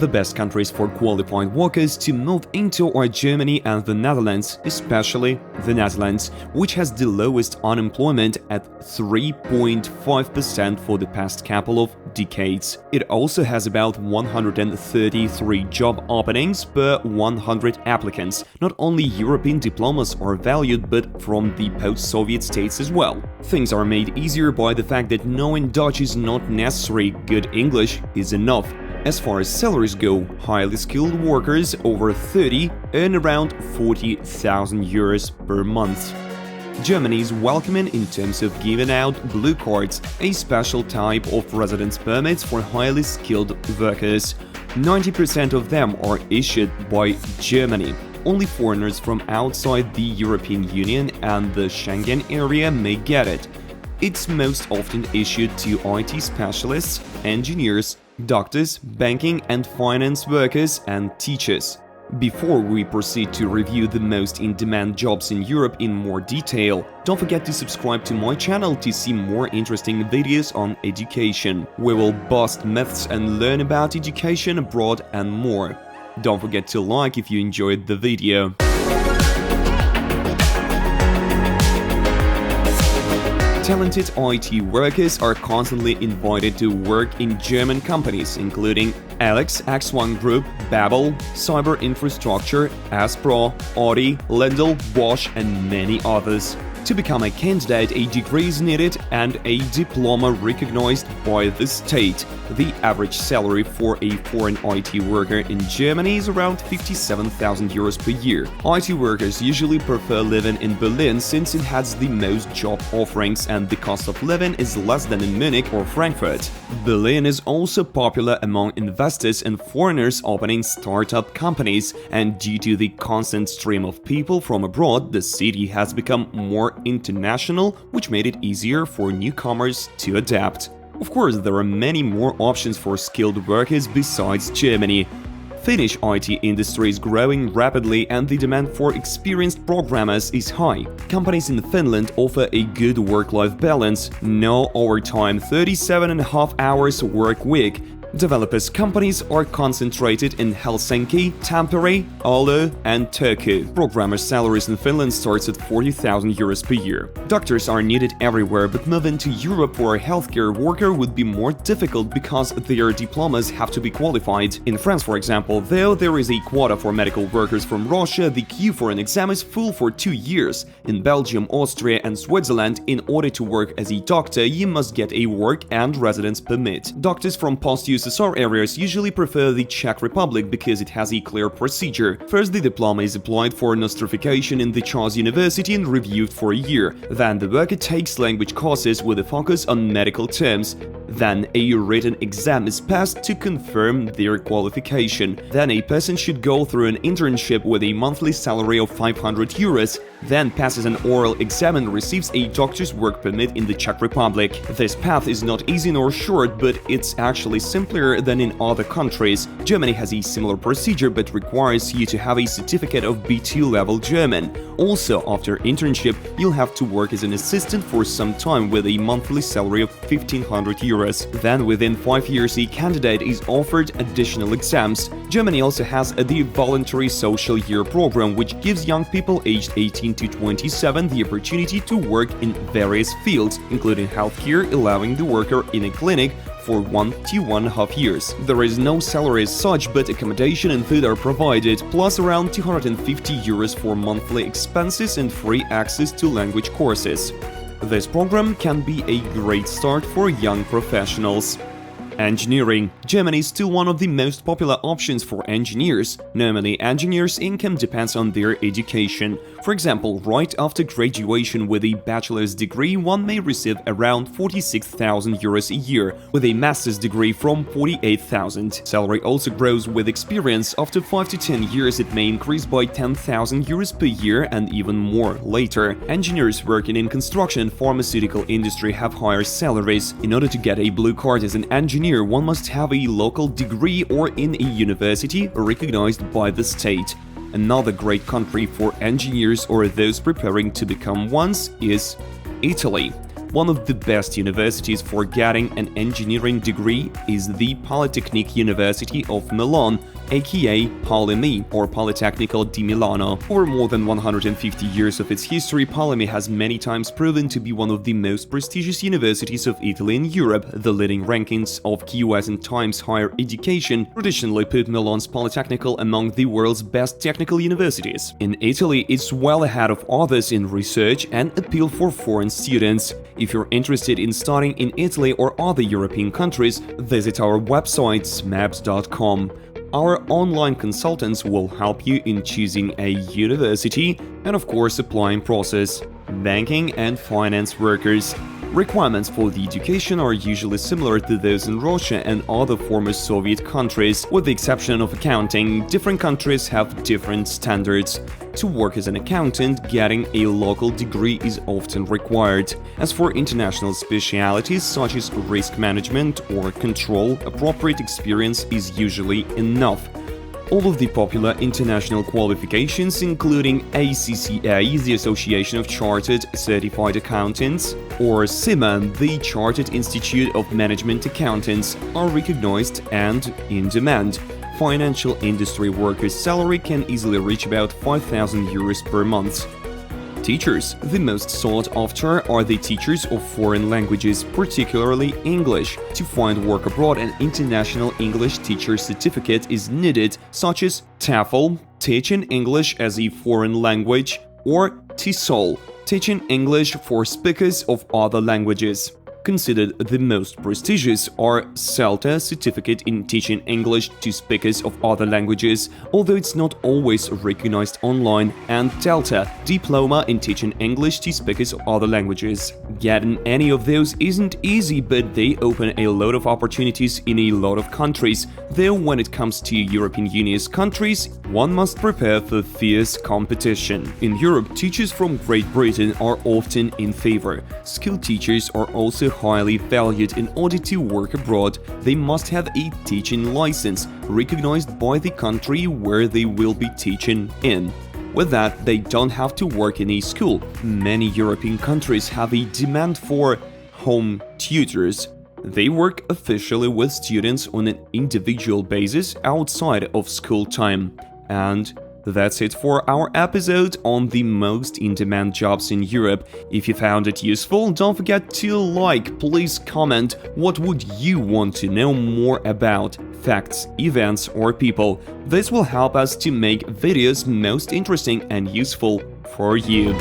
The best countries for qualified workers to move into are Germany and the Netherlands, especially the Netherlands, which has the lowest unemployment at 3.5% for the past couple of decades. It also has about 133 job openings per 100 applicants. Not only European diplomas are valued, but from the post-Soviet states as well. Things are made easier by the fact that knowing Dutch is not necessary, good English is enough. As far as salaries go, highly skilled workers over 30 earn around 40,000 euros per month. Germany is welcoming in terms of giving out blue cards, a special type of residence permits for highly skilled workers. 90% of them are issued by Germany. Only foreigners from outside the European Union and the Schengen area may get it. It's most often issued to IT specialists, engineers, doctors, banking and finance workers, and teachers. Before we proceed to review the most in-demand jobs in Europe in more detail, don't forget to subscribe to my channel to see more interesting videos on education. We will bust myths and learn about education abroad and more. Don't forget to like if you enjoyed the video. Talented IT workers are constantly invited to work in German companies, including Alex, X1 Group, Babel, Cyber Infrastructure, Aspro, Audi, Lendl, Bosch, and many others. To become a candidate, a degree is needed and a diploma recognized by the state. The average salary for a foreign IT worker in Germany is around 57,000 euros per year. IT workers usually prefer living in Berlin since it has the most job offerings and the cost of living is less than in Munich or Frankfurt. Berlin is also popular among investors and foreigners opening startup companies, and due to the constant stream of people from abroad, the city has become more international, which made it easier for newcomers to adapt. Of course, there are many more options for skilled workers besides Germany. Finnish IT industry is growing rapidly and the demand for experienced programmers is high. Companies in Finland offer a good work-life balance, no overtime, 37.5 hours work week. Developers' companies are concentrated in Helsinki, Tampere, Oulu, and Turku. Programmers' salaries in Finland starts at 40,000 euros per year. Doctors are needed everywhere, but moving to Europe for a healthcare worker would be more difficult because their diplomas have to be qualified. In France, for example, though there is a quota for medical workers from Russia, the queue for an exam is full for 2 years. In Belgium, Austria, and Switzerland, in order to work as a doctor, you must get a work and residence permit. Doctors from post-USSR areas usually prefer the Czech Republic because it has a clear procedure. First, the diploma is applied for nostrification in the Charles University and reviewed for a year. Then the worker takes language courses with a focus on medical terms. Then a written exam is passed to confirm their qualification. Then a person should go through an internship with a monthly salary of 500 euros. Then passes an oral exam and receives a doctor's work permit in the Czech Republic. This path is not easy nor short, but it's actually simpler than in other countries. Germany has a similar procedure but requires you to have a certificate of B2 level German. Also, after internship, you'll have to work as an assistant for some time with a monthly salary of 1,500 euros. Then, within 5 years, a candidate is offered additional exams. Germany also has the voluntary social year program, which gives young people aged 18 to 27 the opportunity to work in various fields, including healthcare, allowing the worker in a clinic for 1 to 1.5 years. There is no salary as such, but accommodation and food are provided, plus around 250 euros for monthly expenses and free access to language courses. This program can be a great start for young professionals. Engineering. Germany is still one of the most popular options for engineers. Normally, engineers' income depends on their education. For example, right after graduation with a bachelor's degree, one may receive around 46,000 euros a year, with a master's degree from 48,000. Salary also grows with experience. After 5 to 10 years, it may increase by 10,000 euros per year and even more later. Engineers working in construction and pharmaceutical industry have higher salaries. In order to get a blue card as an engineer, one must have a local degree or in a university recognized by the state. Another great country for engineers or those preparing to become ones is Italy. One of the best universities for getting an engineering degree is the Polytechnic University of Milan, aka Polyme or Politecnico di Milano. Over more than 150 years of its history, Polyme has many times proven to be one of the most prestigious universities of Italy and Europe. The leading rankings of QS and Times Higher Education traditionally put Milan's Polytechnical among the world's best technical universities. In Italy, it's well ahead of others in research and appeal for foreign students. If you're interested in studying in Italy or other European countries, visit our website maps.com. Our online consultants will help you in choosing a university and, of course, applying process. Banking and finance workers. Requirements for the education are usually similar to those in Russia and other former Soviet countries. With the exception of accounting, different countries have different standards. To work as an accountant, getting a local degree is often required. As for international specialities such as risk management or control, appropriate experience is usually enough. All of the popular international qualifications, including ACCA, the Association of Chartered Certified Accountants, or CIMA, the Chartered Institute of Management Accountants, are recognized and in demand. Financial industry workers' salary can easily reach about 5,000 euros per month. Teachers. The most sought after are the teachers of foreign languages, particularly English. To find work abroad, an international English teacher certificate is needed, such as TEFL, teaching English as a foreign language, or TESOL, teaching English for speakers of other languages. Considered the most prestigious are CELTA, Certificate in Teaching English to Speakers of Other Languages, although it's not always recognized online, and DELTA, Diploma in Teaching English to Speakers of Other Languages. Getting any of those isn't easy, but they open a lot of opportunities in a lot of countries, though when it comes to European Union's countries, one must prepare for fierce competition. In Europe, teachers from Great Britain are often in favor. Skilled teachers are also highly valued. In order to work abroad, they must have a teaching license, recognized by the country where they will be teaching in. With that, they don't have to work in a school. Many European countries have a demand for home tutors. They work officially with students on an individual basis outside of school time. And that's it for our episode on the most in-demand jobs in Europe. If you found it useful, don't forget to like, please comment what would you want to know more about, facts, events or people. This will help us to make videos most interesting and useful for you.